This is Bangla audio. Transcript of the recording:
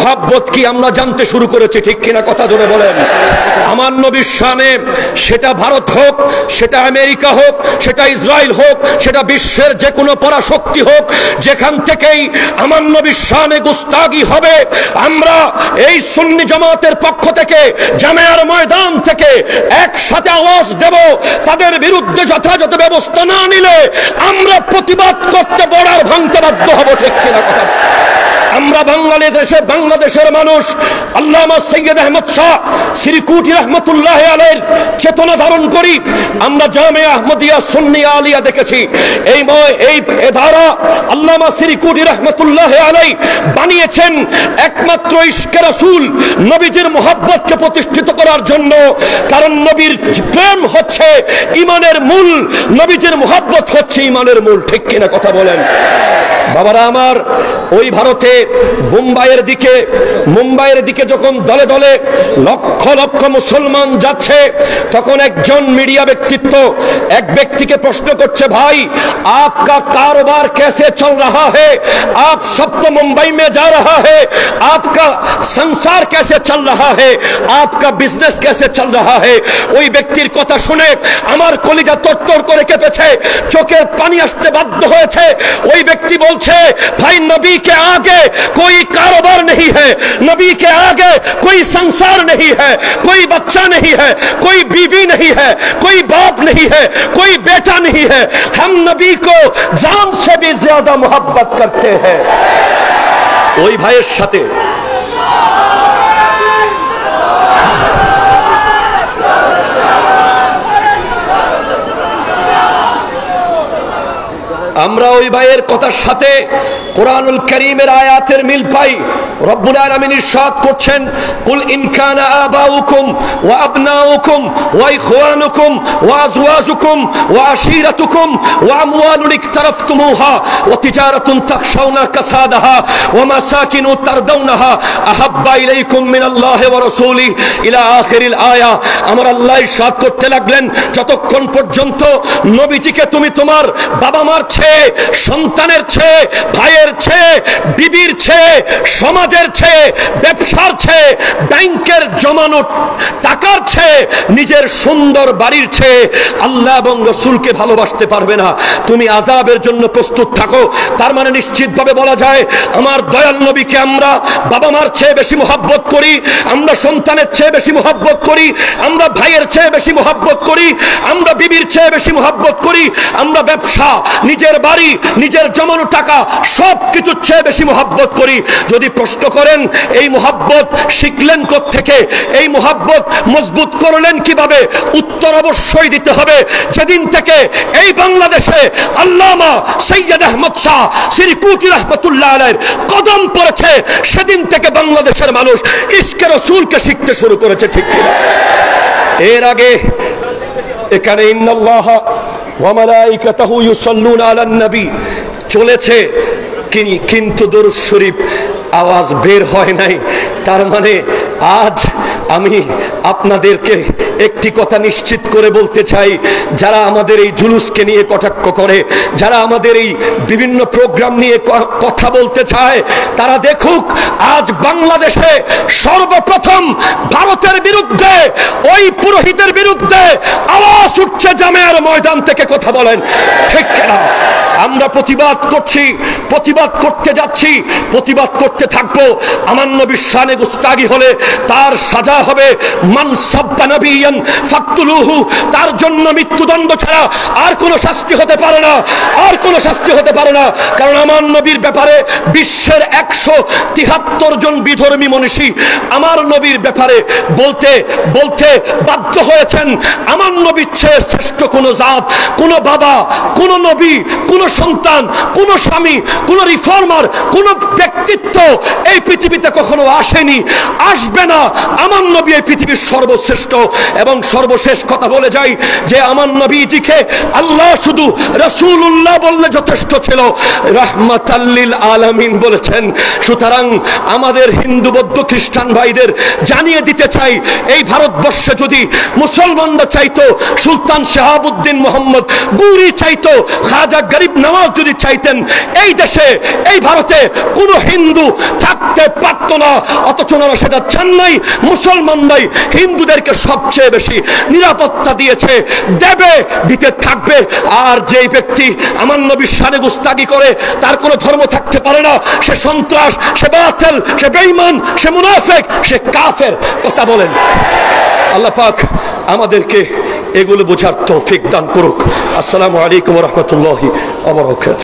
মহব্বত কি আমরা জানতে শুরু করেছি, ঠিক কিনা কথা জোরে বলেন। আমার নবীর শানে, সেটা ভারত হোক, সেটা আমেরিকা হোক, সেটা ইসরায়েল হোক, সেটা বিশ্বের যে কোনো পরাশক্তি হোক, যেখান থেকেই আমার নবীর শানে গুস্তাগি হবে, আমরা এই সুন্নি জামাতের পক্ষ থেকে জামিয়ার ময়দান থেকে একসাথে আওয়াজ দেব। তাদের বিরুদ্ধে যথাযথ ব্যবস্থা না নিলে আমরা প্রতিবাদ করতে বর্ডার ভাঙতে বাধ্য হব, ঠিক কিনা কথা। আমরা বাংলাদেশের মানুষ আল্লামা সৈয়দ আহমদ শাহ শ্রীকুটি রহমতুল্লাহ আলাইহির চেতনা ধারণ করি। আমরা জামিয়া আহমদিয়া সুন্নিয়া আলিয়া দেখেছি। এই ধারা আল্লামা শ্রীকুটি রহমতুল্লাহ আলাইহি বানিয়েছেন একমাত্র ইশকে রাসূল, নবীজির মুহাব্বতকে প্রতিষ্ঠিত করার জন্য। কারণ নবীর প্রেম হচ্ছে ঈমানের মূল, নবীজির মুহাব্বত হচ্ছে ঈমানের মূল, ঠিক কিনা কথা বলেন। বাবারা আমার, ওই ভারতে মুম্বাইয়ের দিকে যখন দলে দলে লক্ষ লক্ষ মুসলমান যাচ্ছে, তখন একজন মিডিয়া ব্যক্তিত্ব এক ব্যক্তিকে প্রশ্ন করছে, ভাই आपका कारोबार कैसे चल रहा है, आप सब तो मुंबई में जा रहा है, आपका संसार कैसे चल रहा है, आपका बिजनेस कैसे चल रहा है। ওই ব্যক্তির কথা শুনে আমার কলিজা তরতর করে কেঁপেছে, চোখের পানি আসতে বাধ্য হয়েছে। ওই ব্যক্তি বলছে, भाई नबी के आगे कोई कारोबार नहीं है, नबी के आगे कोई संसार नहीं है, कोई बच्चा नहीं है, कोई बीवी नहीं है, कोई बाप नहीं है, कोई बेटा नहीं है, हम नबी को जान से भी ज्यादा मोहब्बत करते हैं। ওই ভাইয়ের সাথে আমরা ওই ভাইয়ের কথার সাথে কোরআনুল কারীমের আয়াতের মিল পাই। রব্বুল আলামিন ইরশাদ করছেন, কুল ইন কানা আবাউকুম ওয়া আবনাউকুম ওয়া ইখওয়ানুকুম ওয়া আজওয়াজুকুম ওয়া আশীরাতুকুম ওয়া আমওয়ালুন ইকতারাফতুমুহা ওয়া তিজারাতুন তাখশাউনা কাসাদাহা ওয়া মাসাকিনু তারদাউনাহা আহাব্বা ইলাইকুম মিনাল্লাহি ওয়া রাসূলিহি ইলা আখিরিল আয়া। আমার আল্লাহ ইরশাদ করতে লাগলেন, যতক্ষণ পর্যন্ত নবীজিকে তুমি তোমার বাবা মার চেয়ে, সন্তানের চেয়ে, ভাইয়ের চেয়ে, বিবির চেয়ে, সমাজের চেয়ে, ব্যবসার চেয়ে, ব্যাংকের জমানো টাকার চেয়ে, নিজের সুন্দর বাড়ির চেয়ে আল্লাহ এবং রাসূলকে ভালোবাসতে পারবে না, তুমি আযাবের জন্য প্রস্তুত থাকো। তার মানে নিশ্চিতভাবে বলা যায়, আমার দয়াল নবীকে আমরা বাবা মার চেয়ে বেশি মুহাব্বত করি, আমরা সন্তানের চেয়ে বেশি মুহাব্বত করি, আমরা ভাইয়ের চেয়ে বেশি মুহাব্বত করি, আমরা বিবির চেয়ে বেশি মুহাব্বত করি, আমরা ব্যবসা, নিজের বাড়ি, নিজের জমানো টাকা সব কিছুর চেয়ে বেশি মুহাব্বত করি। যদি প্রশ্ন করেন এই মুহাব্বত শিখলেন কোত্থেকে, এই মুহাব্বত মজবুত করলেন কিভাবে, উত্তর অবশ্যই দিতে হবে যেদিন থেকে এই বাংলাদেশে আল্লামা সৈয়দ আহমদ শাহ শ্রীকুটি রহমতুল্লাহ আলাইহির কদম পড়েছে, সেদিন থেকে বাংলাদেশের মানুষ ইশকে রাসূলকে শিখতে শুরু করেছে, ঠিক কিনা। এর আগে এখানে ইন্নাল্লাহ ওয়া মালাইকাতুহু ইউসাল্লুনা আলান নবী চলেছে, কিন্তু দরুদ শরীফ আওয়াজ বের হয় নাই। তার মানে আজ আমি আপনাদেরকে একটি কথা নিশ্চিত করে বলতে চাই, যারা আমাদের এই জুলুসকে নিয়ে কটাক্ষ করে, যারা আমাদের এই বিভিন্ন প্রোগ্রাম নিয়ে কথা বলতে চায়, তারা দেখুক আজ বাংলাদেশে সর্বপ্রথম ভারতের বিরুদ্ধে, ওই পুরোহিতের বিরুদ্ধে আওয়াজ উঠছে জামিয়ার ময়দান থেকে। কথা বলেন ঠিক কিনা? আমরা প্রতিবাদ করছি, প্রতিবাদ করতে যাচ্ছি, প্রতিবাদ করতে থাকবো। আমার নবীর শানে গুস্তাগি হলে তার সাজা হবে মান সাব্বা নবিয়ান ফাকতুলুহু, তার জন্য মৃত্যুদণ্ড ছাড়া আর কোনো শাস্তি হতে পারে না, আর কোনো শাস্তি হতে পারে না। কারণ আমার নবীর ব্যাপারে বিশ্বের 173 জন বিধর্মী মনীষী আমার নবীর ব্যাপারে বলতে বলতে বাধ্য হয়েছেন, আমার নবীর চেয়ে শ্রেষ্ঠ কোনো জাত, কোনো বাবা, কোনো নবী, কোনো সন্তান, কোনো স্বামী, কোনো রিফর্মার, কোনো ব্যক্তিত্ব এই পৃথিবীতে কখনো আসেনি, আসবে না। আমার নবী এই পৃথিবীর সর্বশ্রেষ্ঠ এবং সর্বশেষ কথা বলে যাই যে আমার নবীজিকে আল্লাহ শুধু রাসূলুল্লাহ বললে যথেষ্ট ছিল, রাহমাতাল লিল আলামিন বলেছেন। সুতরাং আমাদের হিন্দু বৌদ্ধ খ্রিস্টান ভাইদের জানিয়ে দিতে চাই, এই ভারতবর্ষে যদি মুসলমানরা চাইতো, সুলতান শাহাবুদ্দিন মোহাম্মদ গুরি চাইতো, খাজা গরিব নওয়াজ যদি চাইতেন, এই দেশে এই ভারতে কোনো হিন্দু থাকতে পারত না। অথচ ওনারা সেটা চান নাই। মুসলমানরাই হিন্দুদেরকে সবচেয়ে বেশি নিরাপত্তা দিয়েছে, দেবে, দিতে থাকবে। আর যেই ব্যক্তি আমার নবীর শানে গুস্তাগি করে, তার কোনো ধর্ম থাকতে পারে না, সে সন্ত্রাস, সে বাতিল, সে বেঈমান, সে মুনাফিক, সে কাফের। কথা বলেন। আল্লাহ পাক আমাদেরকে এগুলো বোঝার তৌফিক দান করুক। আসসালামু আলাইকুম ওয়া রাহমাতুল্লাহি ওয়া বারাকাতুহু।